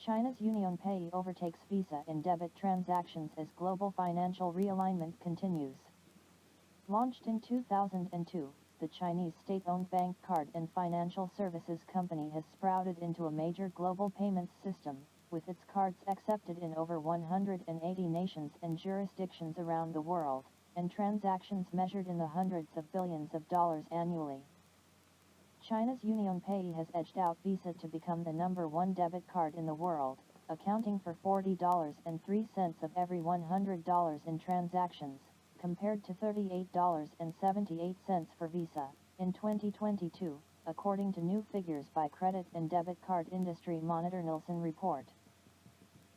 China's UnionPay overtakes Visa in debit transactions as global financial realignment continues. Launched in 2002, the Chinese state-owned bank card and financial services company has sprouted into a major global payments system, with its cards accepted in over 180 nations and jurisdictions around the world, and transactions measured in the hundreds of billions of dollars annually. China's UnionPay has edged out Visa to become the #1 debit card in the world, accounting for $40.03 of every $100 in transactions, compared to $38.78 for Visa, in 2022, according to new figures by credit and debit card industry monitor Nielsen report.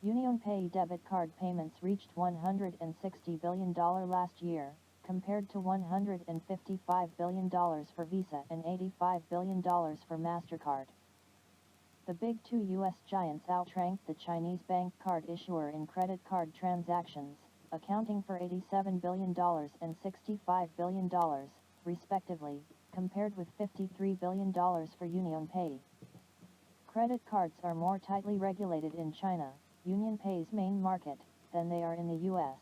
UnionPay debit card payments reached $160 billion last year, compared to $155 billion for Visa and $85 billion for MasterCard. The big two U.S. giants outranked the Chinese bank card issuer in credit card transactions, accounting for $87 billion and $65 billion, respectively, compared with $53 billion for UnionPay. Credit cards are more tightly regulated in China, UnionPay's main market, than they are in the U.S.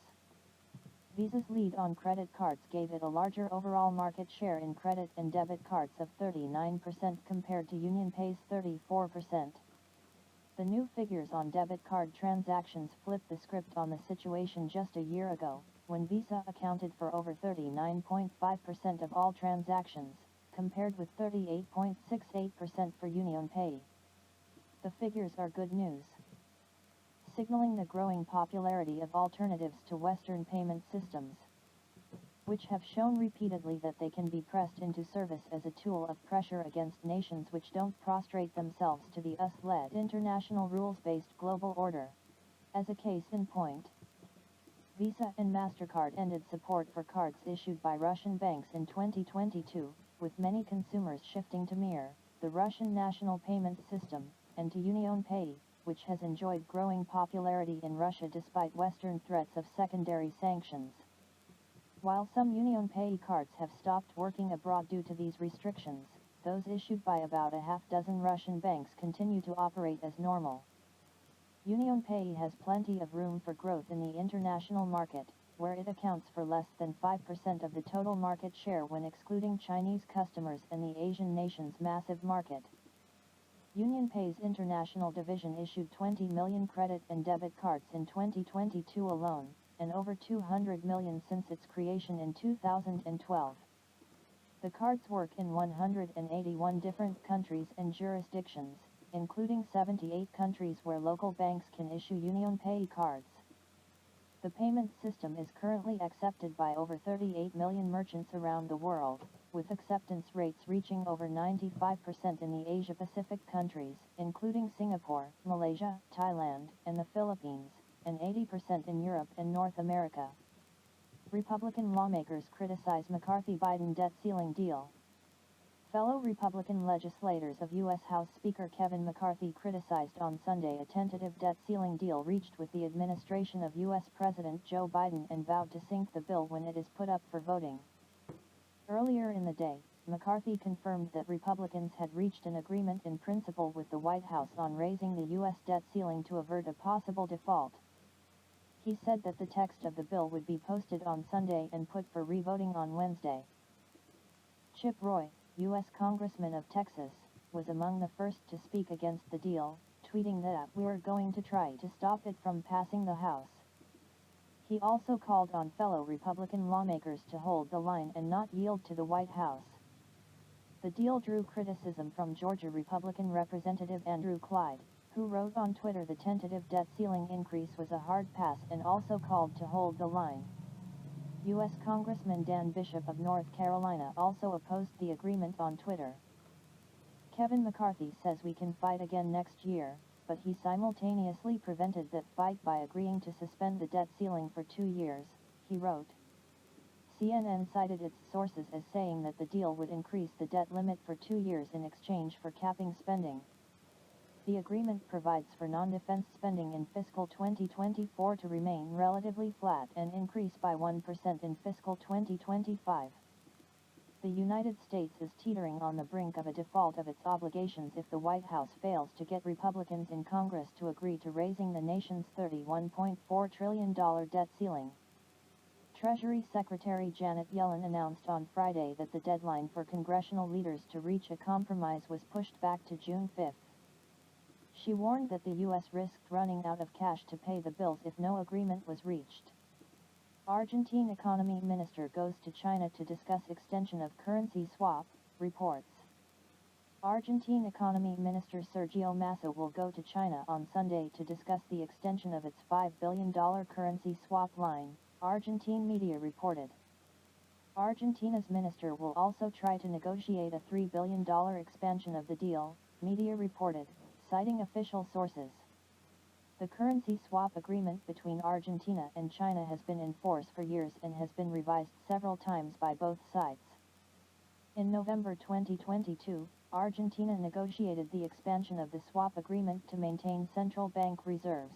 Visa's lead on credit cards gave it a larger overall market share in credit and debit cards of 39% compared to UnionPay's 34%. The new figures on debit card transactions flipped the script on the situation just a year ago, when Visa accounted for over 39.5% of all transactions, compared with 38.68% for UnionPay. The figures are good news, signaling the growing popularity of alternatives to Western payment systems, which have shown repeatedly that they can be pressed into service as a tool of pressure against nations which don't prostrate themselves to the US-led international rules-based global order. As a case in point, Visa and MasterCard ended support for cards issued by Russian banks in 2022, with many consumers shifting to Mir, the Russian national payment system, and to UnionPay, which has enjoyed growing popularity in Russia despite Western threats of secondary sanctions. While some UnionPay cards have stopped working abroad due to these restrictions, those issued by about a half-dozen Russian banks continue to operate as normal. UnionPay has plenty of room for growth in the international market, where it accounts for less than 5% of the total market share when excluding Chinese customers and the Asian nation's massive market. UnionPay's international division issued 20 million credit and debit cards in 2022 alone, and over 200 million since its creation in 2012. The cards work in 181 different countries and jurisdictions, including 78 countries where local banks can issue UnionPay cards. The payment system is currently accepted by over 38 million merchants around the world, with acceptance rates reaching over 95% in the Asia-Pacific countries, including Singapore, Malaysia, Thailand, and the Philippines, and 80% in Europe and North America. Republican lawmakers criticize McCarthy-Biden debt ceiling deal. Fellow Republican legislators of U.S. House Speaker Kevin McCarthy criticized on Sunday a tentative debt ceiling deal reached with the administration of U.S. President Joe Biden and vowed to sink the bill when it is put up for voting. Earlier in the day, McCarthy confirmed that Republicans had reached an agreement in principle with the White House on raising the U.S. debt ceiling to avert a possible default. He said that the text of the bill would be posted on Sunday and put for revoting on Wednesday. Chip Roy, U.S. Congressman of Texas, was among the first to speak against the deal, tweeting that "we're going to try to stop it from passing the House." He also called on fellow Republican lawmakers to hold the line and not yield to the White House. The deal drew criticism from Georgia Republican Representative Andrew Clyde, who wrote on Twitter the tentative debt ceiling increase was a hard pass and also called to hold the line. U.S. Congressman Dan Bishop of North Carolina also opposed the agreement on Twitter. Kevin McCarthy says we can fight again next year, but he simultaneously prevented that fight by agreeing to suspend the debt ceiling for 2 years, he wrote. CNN cited its sources as saying that the deal would increase the debt limit for 2 years in exchange for capping spending. The agreement provides for non-defense spending in fiscal 2024 to remain relatively flat and increase by 1% in fiscal 2025. The United States is teetering on the brink of a default of its obligations if the White House fails to get Republicans in Congress to agree to raising the nation's $31.4 trillion debt ceiling. Treasury Secretary Janet Yellen announced on Friday that the deadline for congressional leaders to reach a compromise was pushed back to June 5. She warned that the U.S. risked running out of cash to pay the bills if no agreement was reached. Argentine economy minister goes to China to discuss extension of currency swap, reports. Argentine economy minister Sergio Massa will go to China on Sunday to discuss the extension of its $5 billion currency swap line, Argentine media reported. Argentina's minister will also try to negotiate a $3 billion expansion of the deal, media reported, citing official sources. The currency swap agreement between Argentina and China has been in force for years and has been revised several times by both sides. In November 2022, Argentina negotiated the expansion of the swap agreement to maintain central bank reserves.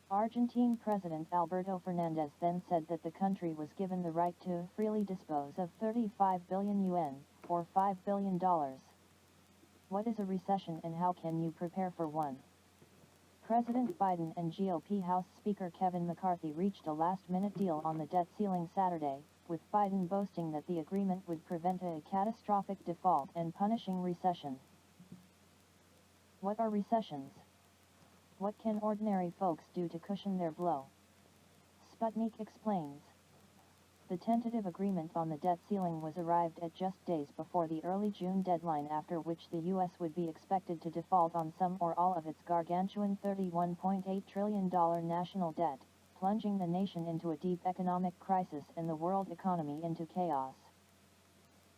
Argentine President Alberto Fernandez then said that the country was given the right to freely dispose of 35 billion yuan, or $5 billion. What is a recession and how can you prepare for one? President Biden and GOP House Speaker Kevin McCarthy reached a last-minute deal on the debt ceiling Saturday, with Biden boasting that the agreement would prevent a catastrophic default and punishing recession. What are recessions? What can ordinary folks do to cushion their blow? Sputnik explains. The tentative agreement on the debt ceiling was arrived at just days before the early June deadline, after which the U.S. would be expected to default on some or all of its gargantuan $31.8 trillion national debt, plunging the nation into a deep economic crisis and the world economy into chaos.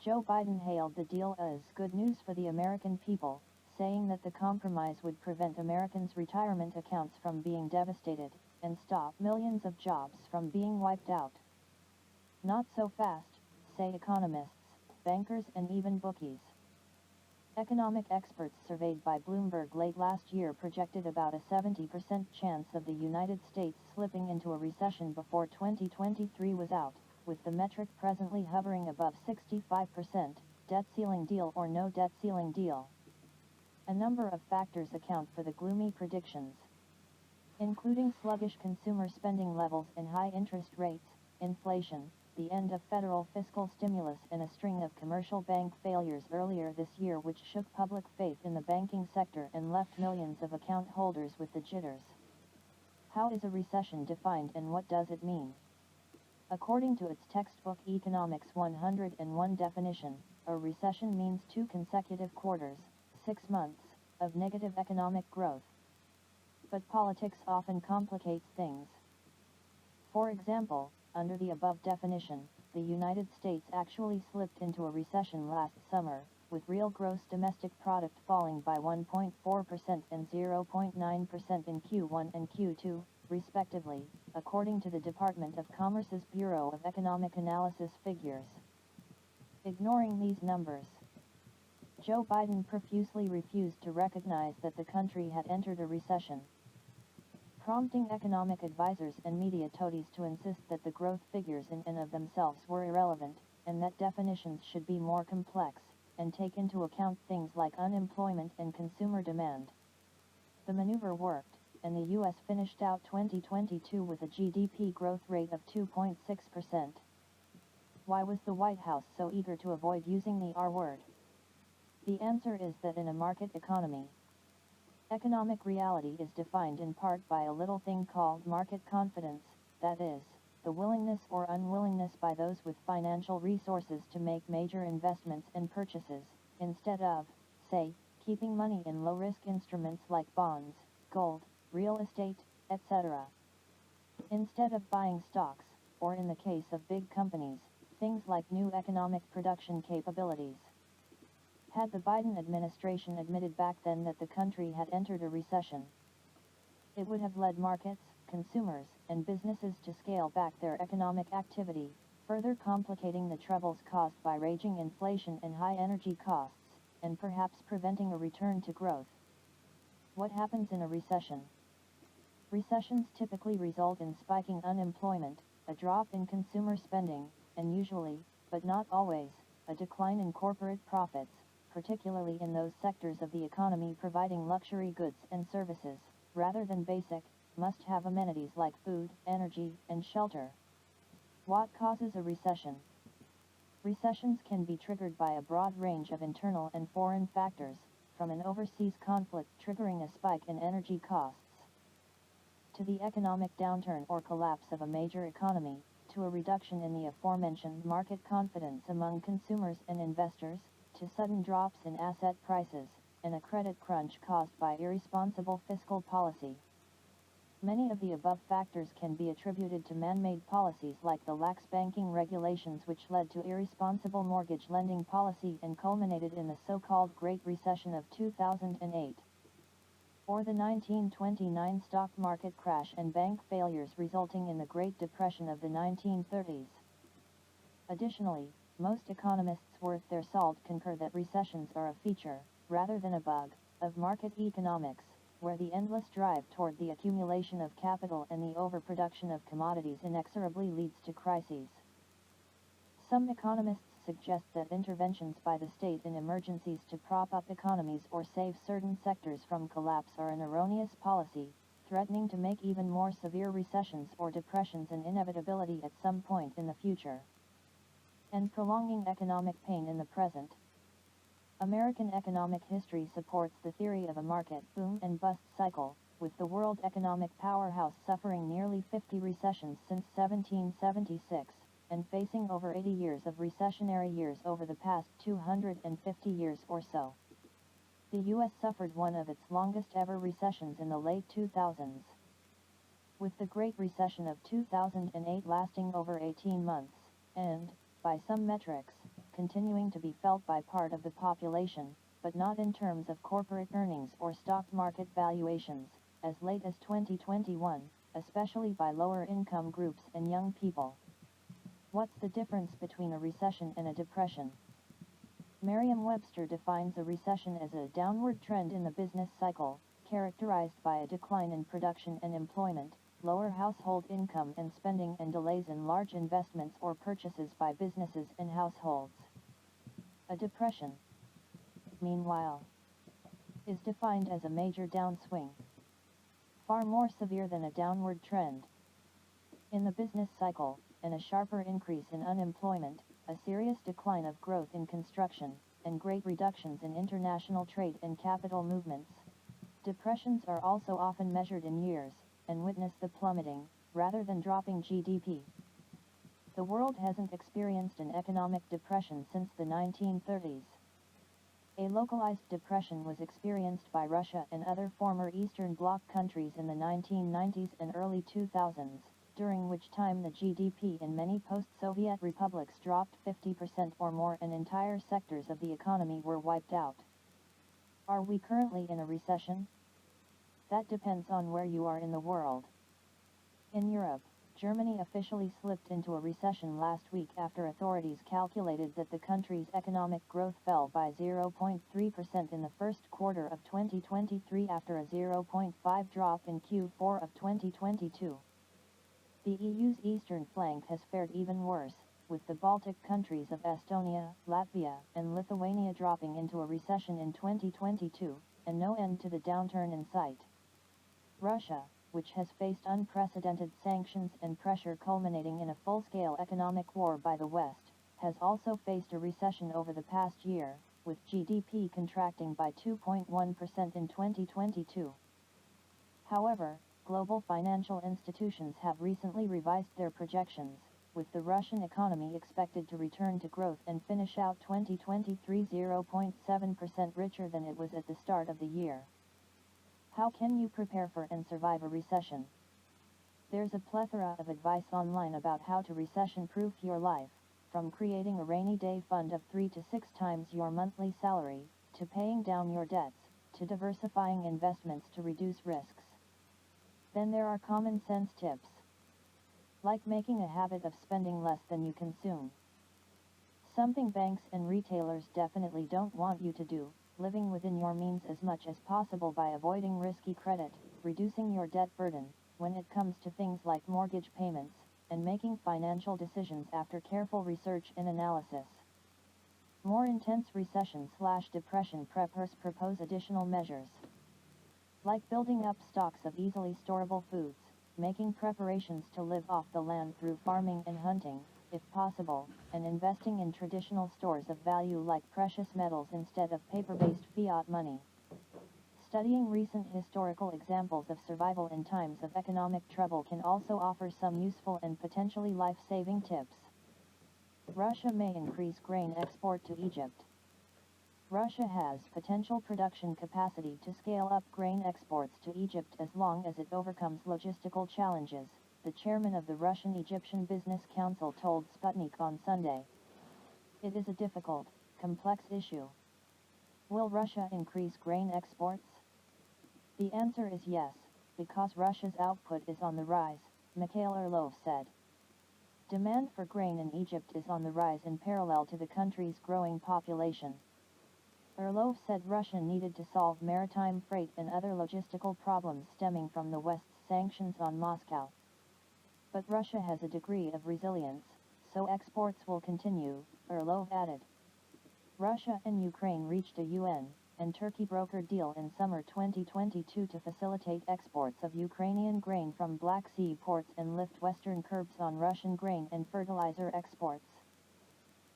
Joe Biden hailed the deal as good news for the American people, saying that the compromise would prevent Americans' retirement accounts from being devastated, and stop millions of jobs from being wiped out. Not so fast, say economists, bankers and even bookies. Economic experts surveyed by Bloomberg late last year projected about a 70% chance of the United States slipping into a recession before 2023 was out, with the metric presently hovering above 65%, debt ceiling deal or no debt ceiling deal. A number of factors account for the gloomy predictions, including sluggish consumer spending levels and high interest rates, inflation, the end of federal fiscal stimulus and a string of commercial bank failures earlier this year which shook public faith in the banking sector and left millions of account holders with the jitters. How is a recession defined and what does it mean? According to its textbook Economics 101 definition, a recession means 2 consecutive quarters, 6 months, of negative economic growth. But politics often complicates things. For example, under the above definition, the United States actually slipped into a recession last summer, with real gross domestic product falling by 1.4% and 0.9% in Q1 and Q2, respectively, according to the Department of Commerce's Bureau of Economic Analysis figures. Ignoring these numbers, Joe Biden profusely refused to recognize that the country had entered a recession, prompting economic advisors and media toadies to insist that the growth figures in and of themselves were irrelevant, and that definitions should be more complex, and take into account things like unemployment and consumer demand. The maneuver worked, and the U.S. finished out 2022 with a GDP growth rate of 2.6%. Why was the White House so eager to avoid using the R word? The answer is that in a market economy, economic reality is defined in part by a little thing called market confidence, that is, the willingness or unwillingness by those with financial resources to make major investments and purchases, instead of, say, keeping money in low-risk instruments like bonds, gold, real estate, etc. Instead of buying stocks, or in the case of big companies, things like new economic production capabilities. Had the Biden administration admitted back then that the country had entered a recession, it would have led markets, consumers, and businesses to scale back their economic activity, further complicating the troubles caused by raging inflation and high energy costs, and perhaps preventing a return to growth. What happens in a recession? Recessions typically result in spiking unemployment, a drop in consumer spending, and usually, but not always, a decline in corporate profits, particularly in those sectors of the economy providing luxury goods and services, rather than basic, must-have amenities like food, energy, and shelter. What causes a recession? Recessions can be triggered by a broad range of internal and foreign factors, from an overseas conflict triggering a spike in energy costs, to the economic downturn or collapse of a major economy, to a reduction in the aforementioned market confidence among consumers and investors, to sudden drops in asset prices, and a credit crunch caused by irresponsible fiscal policy. Many of the above factors can be attributed to man-made policies like the lax banking regulations which led to irresponsible mortgage lending policy and culminated in the so-called Great Recession of 2008. Or the 1929 stock market crash and bank failures resulting in the Great Depression of the 1930s. Additionally, most economists worth their salt concur that recessions are a feature, rather than a bug, of market economics, where the endless drive toward the accumulation of capital and the overproduction of commodities inexorably leads to crises. Some economists suggest that interventions by the state in emergencies to prop up economies or save certain sectors from collapse are an erroneous policy, threatening to make even more severe recessions or depressions an inevitability at some point in the future, and prolonging economic pain in the present. American economic history supports the theory of a market boom and bust cycle, with the world economic powerhouse suffering nearly 50 recessions since 1776, and facing over 80 years of recessionary years over the past 250 years or so. The U.S. suffered one of its longest ever recessions in the late 2000s, with the Great Recession of 2008 lasting over 18 months, and, by some metrics, continuing to be felt by part of the population, but not in terms of corporate earnings or stock market valuations, as late as 2021, especially by lower income groups and young people. What's the difference between a recession and a depression? Merriam-Webster defines a recession as a downward trend in the business cycle, characterized by a decline in production and employment, lower household income and spending, and delays in large investments or purchases by businesses and households. A depression, meanwhile, is defined as a major downswing, far more severe than a downward trend in the business cycle, and a sharper increase in unemployment, a serious decline of growth in construction, and great reductions in international trade and capital movements. Depressions are also often measured in years, and witness the plummeting, rather than dropping GDP. The world hasn't experienced an economic depression since the 1930s. A localized depression was experienced by Russia and other former Eastern Bloc countries in the 1990s and early 2000s, during which time the GDP in many post-Soviet republics dropped 50% or more and entire sectors of the economy were wiped out. Are we currently in a recession? That depends on where you are in the world. In Europe, Germany officially slipped into a recession last week after authorities calculated that the country's economic growth fell by 0.3% in the first quarter of 2023 after a 0.5% drop in Q4 of 2022. The EU's eastern flank has fared even worse, with the Baltic countries of Estonia, Latvia, and Lithuania dropping into a recession in 2022, and no end to the downturn in sight. Russia, which has faced unprecedented sanctions and pressure culminating in a full-scale economic war by the West, has also faced a recession over the past year, with GDP contracting by 2.1% in 2022. However, global financial institutions have recently revised their projections, with the Russian economy expected to return to growth and finish out 2023 0.7% richer than it was at the start of the year. How can you prepare for and survive a recession? There's a plethora of advice online about how to recession-proof your life, from creating a rainy day fund of 3 to 6 times your monthly salary, to paying down your debts, to diversifying investments to reduce risks. Then there are common sense tips, like making a habit of spending less than you consume. Something banks and retailers definitely don't want you to do, living within your means as much as possible by avoiding risky credit, reducing your debt burden, when it comes to things like mortgage payments, and making financial decisions after careful research and analysis. More intense recession/depression preppers propose additional measures, like building up stocks of easily storable foods, making preparations to live off the land through farming and hunting, if possible, and investing in traditional stores of value like precious metals instead of paper-based fiat money. Studying recent historical examples of survival in times of economic trouble can also offer some useful and potentially life-saving tips. Russia may increase grain export to Egypt. Russia has potential production capacity to scale up grain exports to Egypt as long as it overcomes logistical challenges, the chairman of the Russian-Egyptian Business Council told Sputnik on Sunday. It is a difficult, complex issue. Will Russia increase grain exports? The answer is yes, because Russia's output is on the rise, Mikhail Orlov said. Demand for grain in Egypt is on the rise in parallel to the country's growing population. Orlov said Russia needed to solve maritime freight and other logistical problems stemming from the West's sanctions on Moscow. But Russia has a degree of resilience, so exports will continue, Orlov added. Russia and Ukraine reached a UN and Turkey brokered deal in summer 2022 to facilitate exports of Ukrainian grain from Black Sea ports and lift Western curbs on Russian grain and fertilizer exports.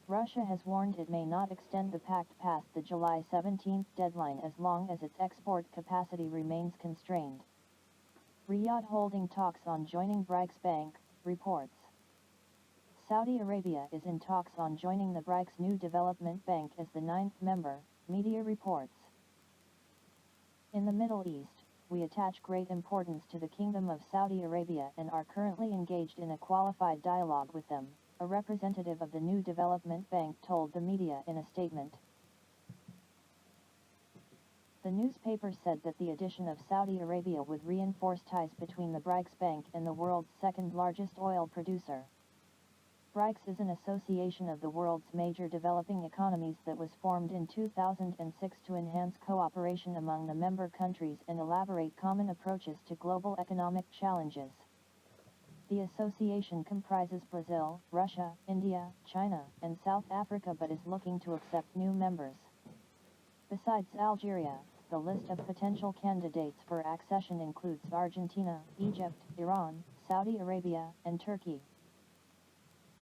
Russia has warned it may not extend the pact past the July 17 deadline as long as its export capacity remains constrained. Riyadh holding talks on joining BRICS Bank, reports. Saudi Arabia is in talks on joining the BRICS new development bank as the ninth member, media reports. In the Middle East, we attach great importance to the Kingdom of Saudi Arabia and are currently engaged in a qualified dialogue with them, a representative of the new development bank told the media in a statement. The newspaper said that the addition of Saudi Arabia would reinforce ties between the BRICS Bank and the world's second-largest oil producer. BRICS is an association of the world's major developing economies that was formed in 2006 to enhance cooperation among the member countries and elaborate common approaches to global economic challenges. The association comprises Brazil, Russia, India, China, and South Africa but is looking to accept new members. Besides Algeria, the list of potential candidates for accession includes Argentina, Egypt, Iran, Saudi Arabia, and Turkey.